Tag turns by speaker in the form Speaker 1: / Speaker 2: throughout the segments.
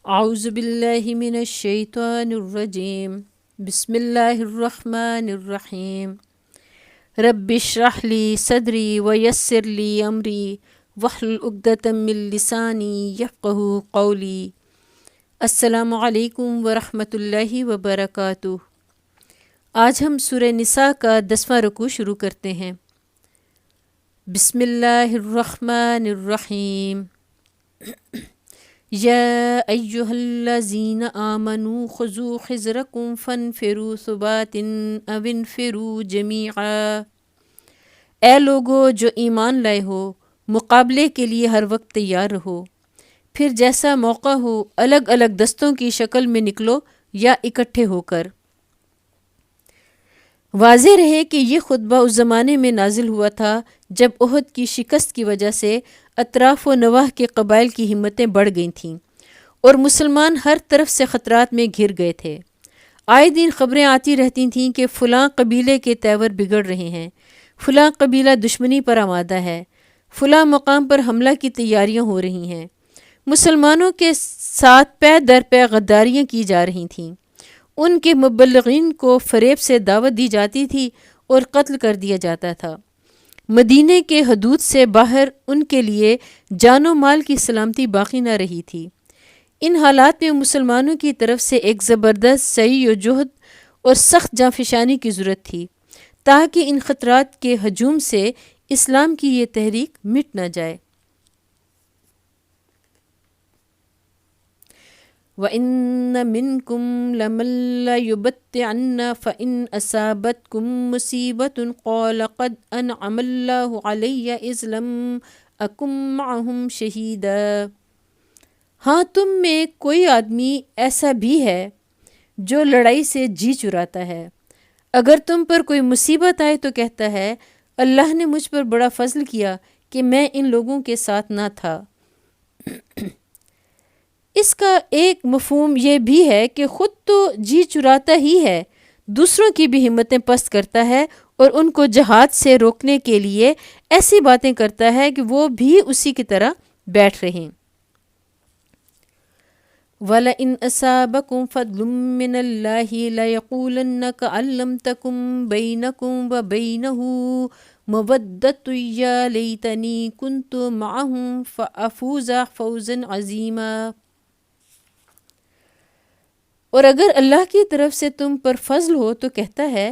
Speaker 1: اعوذ باللہ من الشیطان الرجیم بسم اللہ الرحمن الرحیم رب اشرح لی صدری ویسر لی امری واحلل عقدۃ من لسانی یفقہوا قولی۔ السلام علیکم ورحمۃ اللہ وبرکاتہ۔ آج ہم سورہ نساء کا 10واں رکوع شروع کرتے ہیں۔ بسم اللہ الرحمن الرحیم۔ یا ایہا الذین آمنوا خذوا حذرکم فانفروا ثبات او انفروا جمیعا۔ اے لوگو جو ایمان لائے ہو، مقابلے کے لیے ہر وقت تیار رہو، پھر جیسا موقع ہو الگ الگ دستوں کی شکل میں نکلو یا اکٹھے ہو کر۔ واضح رہے کہ یہ خطبہ اس زمانے میں نازل ہوا تھا جب احد کی شکست کی وجہ سے اطراف و نواح کے قبائل کی ہمتیں بڑھ گئی تھیں اور مسلمان ہر طرف سے خطرات میں گھر گئے تھے۔ آئے دن خبریں آتی رہتی تھیں کہ فلاں قبیلے کے تیور بگڑ رہے ہیں، فلاں قبیلہ دشمنی پر آمادہ ہے، فلاں مقام پر حملہ کی تیاریاں ہو رہی ہیں۔ مسلمانوں کے ساتھ پے در پے غداریاں کی جا رہی تھیں، ان کے مبلغین کو فریب سے دعوت دی جاتی تھی اور قتل کر دیا جاتا تھا۔ مدینہ کے حدود سے باہر ان کے لیے جان و مال کی سلامتی باقی نہ رہی تھی۔ ان حالات میں مسلمانوں کی طرف سے ایک زبردست سعی و جہد اور سخت جانفشانی کی ضرورت تھی تاکہ ان خطرات کے ہجوم سے اسلام کی یہ تحریک مٹ نہ جائے۔ وَإِنَّ مِنْكُمْ لَمَن لَّيُبَطِّئَنَّ فَإِنْ أَصَابَتْكُم مُّصِيبَةٌ قَالَ قَدْ أَنْعَمَ اللَّهُ عَلَيَّ إِذْ لَمْ أَكُن مَّعَهُمْ شَهِيدًا۔ ہاں تم میں کوئی آدمی ایسا بھی ہے جو لڑائی سے جی چراتا ہے، اگر تم پر کوئی مصیبت آئے تو کہتا ہے اللہ نے مجھ پر بڑا فضل کیا کہ میں ان لوگوں کے ساتھ نہ تھا۔ اس کا ایک مفہوم یہ بھی ہے کہ خود تو جی چراتا ہی ہے، دوسروں کی بھی ہمتیں پست کرتا ہے اور ان کو جہاد سے روکنے کے لیے ایسی باتیں کرتا ہے کہ وہ بھی اسی کی طرح بیٹھ رہیں۔ وَلَئِنْ أَصَابَكُمْ فَضْلٌ مِّنَ اللَّهِ لَيَقُولَنَّ كَأَن لَّمْ تَكُن بَيْنَكُمْ وَبَيْنَهُ مَوَدَّةٌ يَا لَيْتَنِي كُنتُ مَعَهُمْ فَأَفُوزَ فَوْزًا عَظِيمًا۔ اور اگر اللہ کی طرف سے تم پر فضل ہو تو کہتا ہے،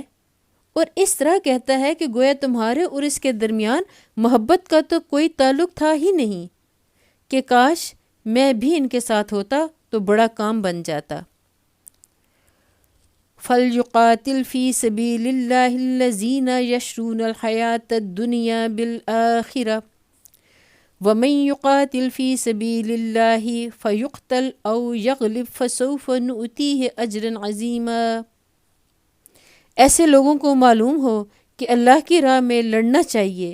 Speaker 1: اور اس طرح کہتا ہے کہ گویا تمہارے اور اس کے درمیان محبت کا تو کوئی تعلق تھا ہی نہیں، کہ کاش میں بھی ان کے ساتھ ہوتا تو بڑا کام بن جاتا۔ فَلْيُقَاتِلْ فِي سَبِيلِ اللَّهِ الَّذِينَ يَشْرُونَ الْحَيَاةَ الدُّنْيَا بِالْآخِرَةِ وَمَن يُقَاتِلْ فِي سَبِيلِ اللَّهِ فَيُقْتَلْ أَوْ يَغْلِبْ فَسَوْفَ نُؤْتِيهِ أَجْرًا عَظِيمًا۔ ایسے لوگوں کو معلوم ہو کہ اللہ کی راہ میں لڑنا چاہیے،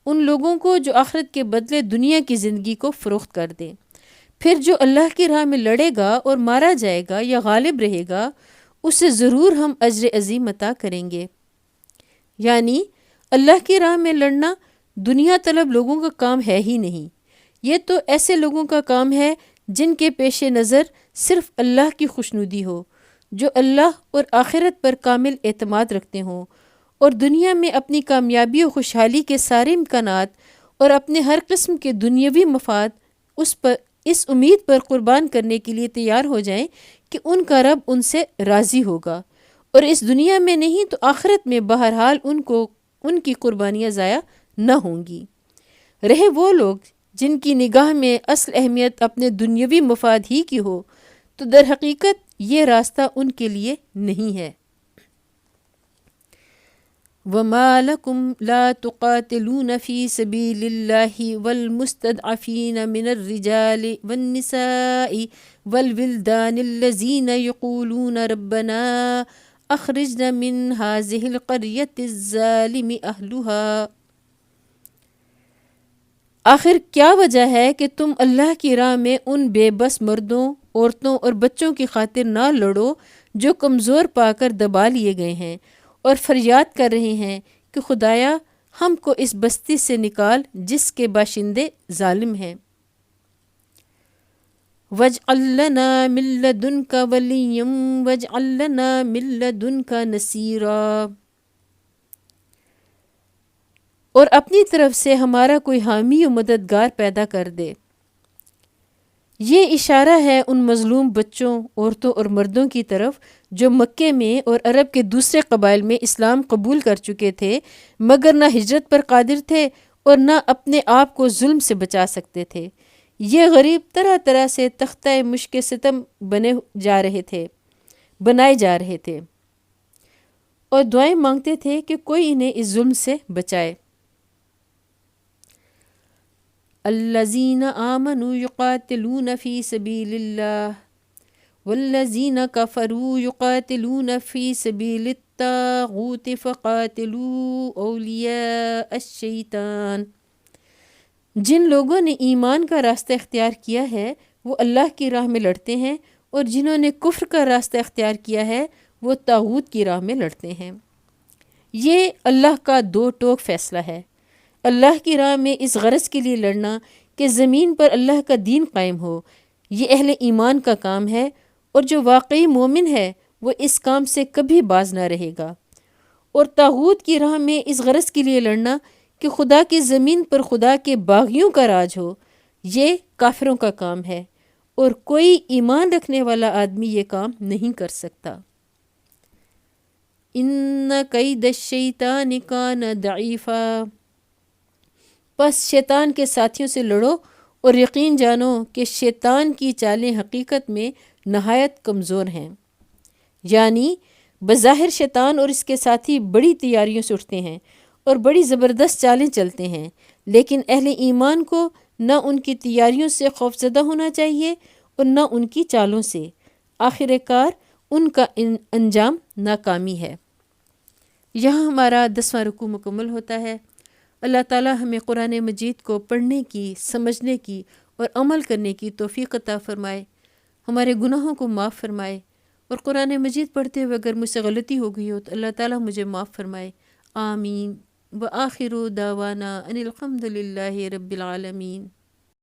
Speaker 1: ان لوگوں کو جو آخرت کے بدلے دنیا کی زندگی کو فروخت کر دیں، پھر جو اللہ کی راہ میں لڑے گا اور مارا جائے گا یا غالب رہے گا اسے ضرور ہم اجر عظیم عطا کریں گے۔ یعنی اللہ کی راہ میں لڑنا دنیا طلب لوگوں کا کام ہے ہی نہیں، یہ تو ایسے لوگوں کا کام ہے جن کے پیش نظر صرف اللہ کی خوشنودی ہو، جو اللہ اور آخرت پر کامل اعتماد رکھتے ہوں اور دنیا میں اپنی کامیابی و خوشحالی کے سارے امکانات اور اپنے ہر قسم کے دنیاوی مفاد اس امید پر قربان کرنے کے لیے تیار ہو جائیں کہ ان کا رب ان سے راضی ہوگا، اور اس دنیا میں نہیں تو آخرت میں بہرحال ان کی قربانیاں ضائع نہ ہوں گی۔ رہے وہ لوگ جن کی نگاہ میں اصل اہمیت اپنے دنیاوی مفاد ہی کی ہو تو در حقیقت یہ راستہ ان کے لیے نہیں ہے۔ وَمَا لَكُمْ لَا تُقَاتِلُونَ فِي سَبِيلِ اللَّهِ وَالْمُسْتَضْعَفِينَ مِنَ الرِّجَالِ وَالنِّسَاءِ وَالْوِلْدَانِ الَّذِينَ يَقُولُونَ رَبَّنَا أَخْرِجْنَا مِنْ هَٰذِهِ الْقَرْيَةِ الظَّالِمِ أَهْلُهَا۔ آخر کیا وجہ ہے کہ تم اللہ کی راہ میں ان بے بس مردوں، عورتوں اور بچوں کی خاطر نہ لڑو جو کمزور پا کر دبا لیے گئے ہیں اور فریاد کر رہے ہیں کہ خدایا ہم کو اس بستی سے نکال جس کے باشندے ظالم ہیں۔ وَاجْعَلْ لَنَا مِن لَّدُنْكَ وَلِيًّا وَاجْعَلْ لَنَا مِن لَّدُنْكَ نَصِيرًا، اور اپنی طرف سے ہمارا کوئی حامی و مددگار پیدا کر دے۔ یہ اشارہ ہے ان مظلوم بچوں، عورتوں اور مردوں کی طرف جو مکے میں اور عرب کے دوسرے قبائل میں اسلام قبول کر چکے تھے، مگر نہ ہجرت پر قادر تھے اور نہ اپنے آپ کو ظلم سے بچا سکتے تھے۔ یہ غریب طرح طرح سے تختہ مشق ستم بنائے جا رہے تھے اور دعائیں مانگتے تھے کہ کوئی انہیں اس ظلم سے بچائے۔ الذین آمنوا یقاتلون فی سبیل اللہ والذین کفروا یقاتلون فی سبیل الطاغوت فقاتلوا اولیاء الشیطان۔ جن لوگوں نے ایمان کا راستہ اختیار کیا ہے وہ اللہ کی راہ میں لڑتے ہیں، اور جنہوں نے کفر کا راستہ اختیار کیا ہے وہ طاغوت کی راہ میں لڑتے ہیں۔ یہ اللہ کا دو ٹوک فیصلہ ہے۔ اللہ کی راہ میں اس غرض کے لیے لڑنا کہ زمین پر اللہ کا دین قائم ہو، یہ اہل ایمان کا کام ہے، اور جو واقعی مومن ہے وہ اس کام سے کبھی باز نہ رہے گا۔ اور طاغوت کی راہ میں اس غرض کے لیے لڑنا کہ خدا کی زمین پر خدا کے باغیوں کا راج ہو، یہ کافروں کا کام ہے، اور کوئی ایمان رکھنے والا آدمی یہ کام نہیں کر سکتا۔ ان کید الشیطان کان ضعیفا، پس شیطان کے ساتھیوں سے لڑو اور یقین جانو کہ شیطان کی چالیں حقیقت میں نہایت کمزور ہیں۔ یعنی بظاہر شیطان اور اس کے ساتھی بڑی تیاریوں سے اٹھتے ہیں اور بڑی زبردست چالیں چلتے ہیں، لیکن اہل ایمان کو نہ ان کی تیاریوں سے خوفزدہ ہونا چاہیے اور نہ ان کی چالوں سے۔ آخر کار ان کا انجام ناکامی ہے۔ یہاں ہمارا 10واں رکوع مکمل ہوتا ہے۔ اللہ تعالیٰ ہمیں قرآن مجید کو پڑھنے کی، سمجھنے کی اور عمل کرنے کی توفیق عطا فرمائے، ہمارے گناہوں کو معاف فرمائے، اور قرآن مجید پڑھتے ہوئے اگر مجھ سے غلطی ہو گئی ہو تو اللہ تعالیٰ مجھے معاف فرمائے۔ آمین۔ وآخر دعوانا ان الحمد للہ رب العالمین۔